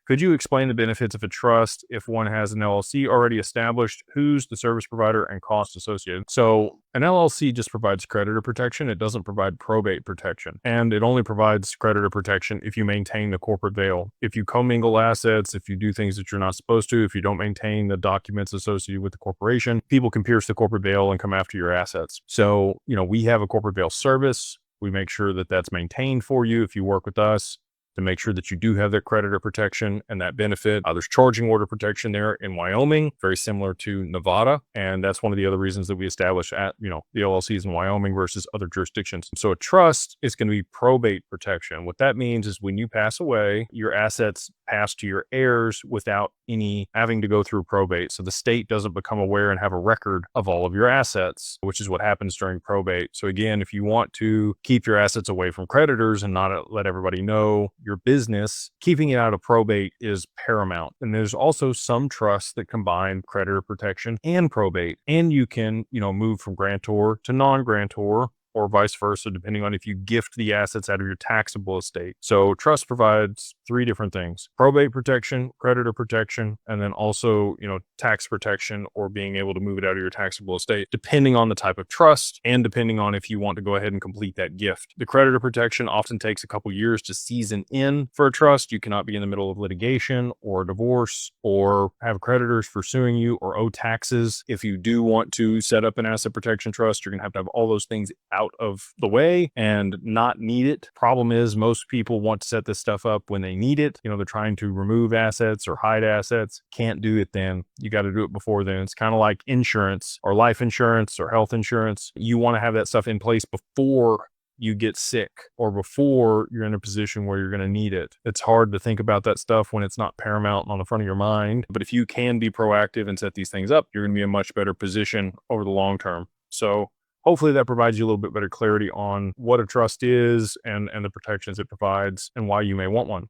Could you explain the benefits of a trust if one has an LLC already established? Who's the service provider and cost associated? So an LLC just provides creditor protection. It doesn't provide probate protection. And it only provides creditor protection if you maintain the corporate veil. If you commingle assets, if you do things that you're not supposed to, if you don't maintain the documents associated with the corporation, people can pierce the corporate veil and come after your assets. So, we have a corporate veil service. We make sure that that's maintained for you if you work with us, to make sure that you do have that creditor protection and that benefit. There's charging order protection there in Wyoming, very similar to Nevada. And that's one of the other reasons that we established the LLCs in Wyoming versus other jurisdictions. So a trust is going to be probate protection. What that means is when you pass away, your assets pass to your heirs without any having to go through probate. So the state doesn't become aware and have a record of all of your assets, which is what happens during probate. So again, if you want to keep your assets away from creditors and not let everybody know your business, keeping it out of probate is paramount. And there's also some trusts that combine creditor protection and probate. And you can, move from grantor to non-grantor, or vice versa, depending on if you gift the assets out of your taxable estate. So trust provides three different things: probate protection, creditor protection, and then also, tax protection, or being able to move it out of your taxable estate, depending on the type of trust and depending on if you want to go ahead and complete that gift. The creditor protection often takes a couple years to season in for a trust. You cannot be in the middle of litigation or divorce or have creditors pursuing you or owe taxes. If you do want to set up an asset protection trust, you're going to have all those things out of the way and not need it. Problem is, most people want to set this stuff up when they need it. They're trying to remove assets or hide assets. Can't do it then. You got to do it before then. It's kind of like insurance or life insurance or health insurance. You want to have that stuff in place before you get sick or before you're in a position where you're going to need it. It's hard to think about that stuff when it's not paramount on the front of your mind. But if you can be proactive and set these things up, you're going to be in a much better position over the long term. So hopefully that provides you a little bit better clarity on what a trust is and the protections it provides and why you may want one.